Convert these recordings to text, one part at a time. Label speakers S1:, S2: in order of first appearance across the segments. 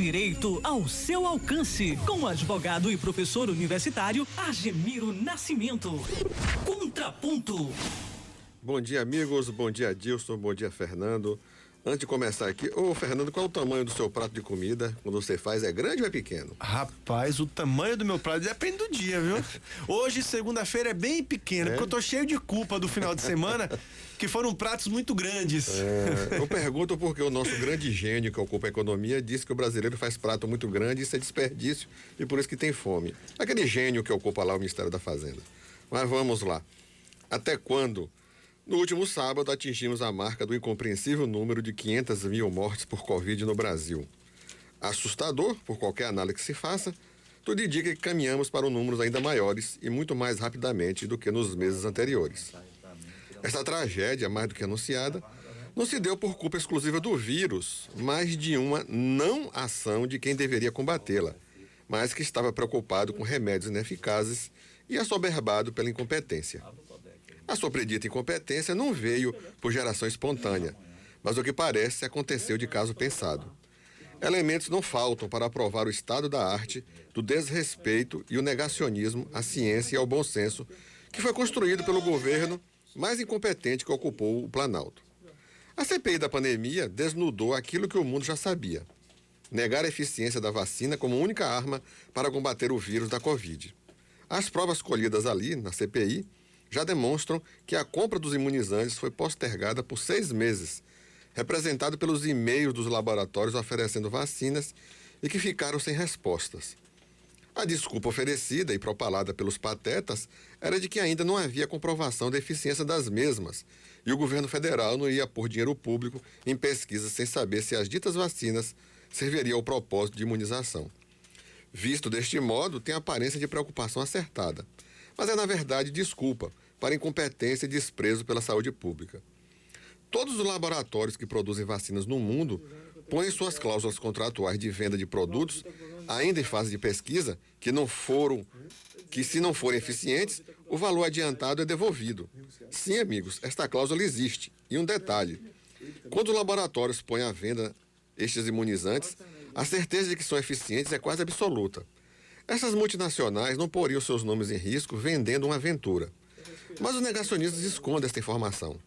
S1: direito ao seu alcance. Com o advogado e professor universitário Argemiro Nascimento. Contraponto.
S2: Bom dia, amigos. Bom dia, Dilson. Bom dia, Fernando. Antes de começar aqui, Fernando, qual é o tamanho do seu prato de comida quando você faz? É grande ou é pequeno?
S3: Rapaz, o tamanho do meu prato depende do dia, viu? Hoje, segunda-feira, é bem pequeno, porque eu tô cheio de culpa do final de semana, que foram pratos muito grandes.
S2: Eu pergunto porque o nosso grande gênio que ocupa a economia disse que o brasileiro faz prato muito grande, isso é desperdício e por isso que tem fome. Aquele gênio que ocupa lá o Ministério da Fazenda. Mas vamos lá. Até quando? No último sábado, atingimos a marca do incompreensível número de 500 mil mortes por Covid no Brasil. Assustador, por qualquer análise que se faça, tudo indica que caminhamos para números ainda maiores e muito mais rapidamente do que nos meses anteriores. Essa tragédia, mais do que anunciada, não se deu por culpa exclusiva do vírus, mas de uma não ação de quem deveria combatê-la, mas que estava preocupado com remédios ineficazes e assoberbado pela incompetência. A sua predita incompetência não veio por geração espontânea, mas o que parece aconteceu de caso pensado. Elementos não faltam para provar o estado da arte, do desrespeito e o negacionismo à ciência e ao bom senso que foi construído pelo governo mais incompetente que ocupou o Planalto. A CPI da pandemia desnudou aquilo que o mundo já sabia: negar a eficiência da vacina como única arma para combater o vírus da Covid. As provas colhidas ali, na CPI, já demonstram que a compra dos imunizantes foi postergada por 6 meses, representado pelos e-mails dos laboratórios oferecendo vacinas e que ficaram sem respostas. A desculpa oferecida e propalada pelos patetas era de que ainda não havia comprovação da eficiência das mesmas e o governo federal não ia pôr dinheiro público em pesquisas sem saber se as ditas vacinas serviriam ao propósito de imunização. Visto deste modo, tem aparência de preocupação acertada, mas é na verdade desculpa para incompetência e desprezo pela saúde pública. Todos os laboratórios que produzem vacinas no mundo põem suas cláusulas contratuais de venda de produtos, ainda em fase de pesquisa, que se não forem eficientes, o valor adiantado é devolvido. Sim, amigos, esta cláusula existe. E um detalhe: quando os laboratórios põem à venda estes imunizantes, a certeza de que são eficientes é quase absoluta. Essas multinacionais não poriam seus nomes em risco vendendo uma aventura. Mas os negacionistas escondem esta informação.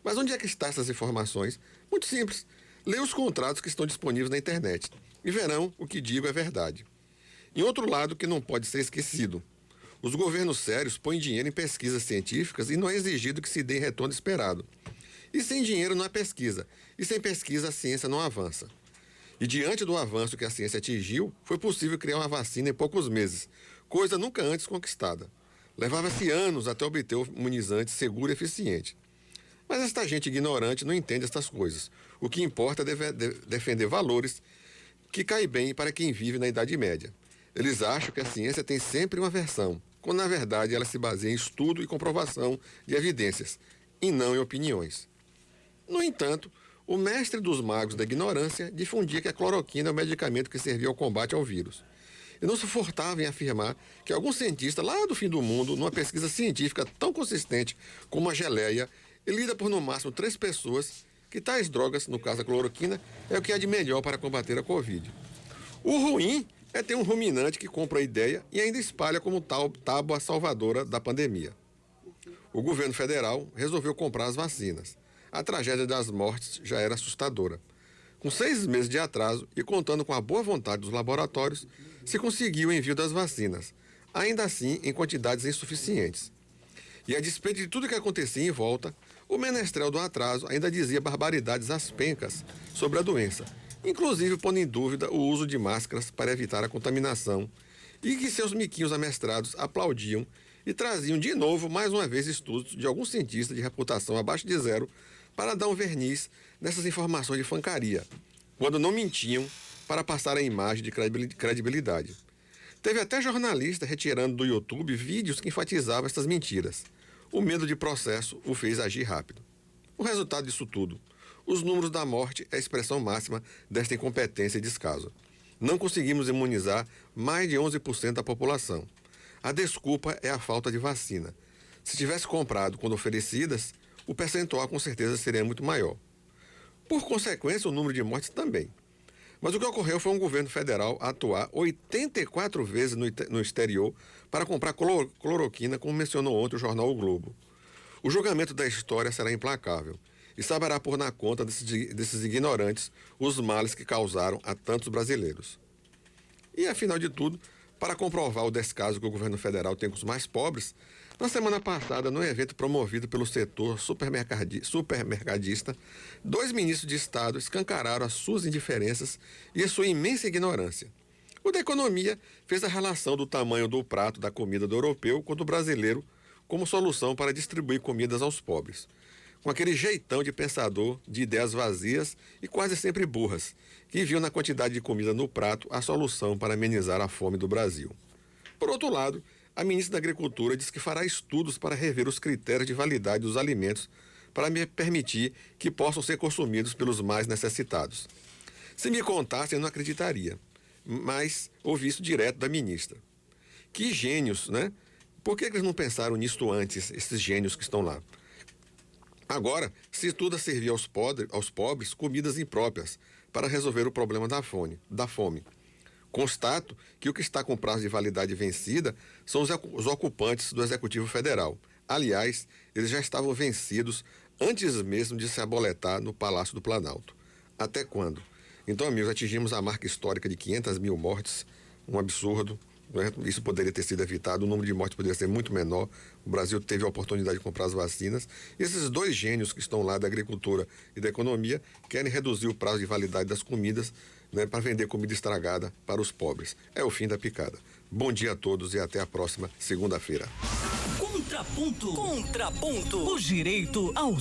S2: Mas onde é que estão essas informações? Muito simples. Leia os contratos que estão disponíveis na internet e verão o que digo é verdade. Em outro lado que não pode ser esquecido: os governos sérios põem dinheiro em pesquisas científicas e não é exigido que se dê retorno esperado. E sem dinheiro não há pesquisa. E sem pesquisa a ciência não avança. E diante do avanço que a ciência atingiu, foi possível criar uma vacina em poucos meses, coisa nunca antes conquistada. Levava-se anos até obter o imunizante seguro e eficiente. Mas esta gente ignorante não entende estas coisas. O que importa é defender valores que caem bem para quem vive na Idade Média. Eles acham que a ciência tem sempre uma versão, quando na verdade ela se baseia em estudo e comprovação de evidências, e não em opiniões. No entanto, o mestre dos magos da ignorância difundia que a cloroquina é o medicamento que servia ao combate ao vírus. E não se furtava em afirmar que algum cientista lá do fim do mundo, numa pesquisa científica tão consistente como a geleia, e lida por no máximo 3 pessoas, que tais drogas, no caso a cloroquina, é o que há de melhor para combater a Covid. O ruim é ter um ruminante que compra a ideia e ainda espalha como tal tábua salvadora da pandemia. O governo federal resolveu comprar as vacinas. A tragédia das mortes já era assustadora. Com 6 meses de atraso e contando com a boa vontade dos laboratórios, se conseguiu o envio das vacinas, ainda assim em quantidades insuficientes. E a despeito de tudo que acontecia em volta, o menestrel do atraso ainda dizia barbaridades às pencas sobre a doença, inclusive pondo em dúvida o uso de máscaras para evitar a contaminação, e que seus miquinhos amestrados aplaudiam e traziam de novo, mais uma vez, estudos de algum cientista de reputação abaixo de zero para dar um verniz nessas informações de fancaria, quando não mentiam para passar a imagem de credibilidade. Teve até jornalista retirando do YouTube vídeos que enfatizavam essas mentiras. O medo de processo o fez agir rápido. O resultado disso tudo: os números da morte é a expressão máxima desta incompetência e descaso. Não conseguimos imunizar mais de 11% da população. A desculpa é a falta de vacina. Se tivesse comprado quando oferecidas, o percentual com certeza seria muito maior. Por consequência, o número de mortes também. Mas o que ocorreu foi um governo federal atuar 84 vezes no exterior para comprar cloroquina, como mencionou ontem o jornal O Globo. O julgamento da história será implacável e saberá pôr na conta desses ignorantes os males que causaram a tantos brasileiros. E, afinal de tudo, para comprovar o descaso que o governo federal tem com os mais pobres, na semana passada, num evento promovido pelo setor supermercadista, 2 ministros de Estado escancararam as suas indiferenças e a sua imensa ignorância. O da Economia fez a relação do tamanho do prato da comida do europeu com o do brasileiro como solução para distribuir comidas aos pobres, com aquele jeitão de pensador de ideias vazias e quase sempre burras, que viu na quantidade de comida no prato a solução para amenizar a fome do Brasil. Por outro lado, a ministra da Agricultura diz que fará estudos para rever os critérios de validade dos alimentos para me permitir que possam ser consumidos pelos mais necessitados. Se me contassem, eu não acreditaria, mas ouvi isso direto da ministra. Que gênios, né? Por que eles não pensaram nisto antes, esses gênios que estão lá? Agora, se estuda servir aos pobres comidas impróprias para resolver o problema da fome. Constato que o que está com prazo de validade vencida são os ocupantes do Executivo Federal. Aliás, eles já estavam vencidos antes mesmo de se aboletar no Palácio do Planalto. Até quando? Então, amigos, atingimos a marca histórica de 500 mil mortes, um absurdo. Isso poderia ter sido evitado, o número de mortes poderia ser muito menor. O Brasil teve a oportunidade de comprar as vacinas. E esses 2 gênios que estão lá da agricultura e da economia querem reduzir o prazo de validade das comidas, né, para vender comida estragada para os pobres. É o fim da picada. Bom dia a todos e até a próxima segunda-feira.
S1: Contraponto. O direito ao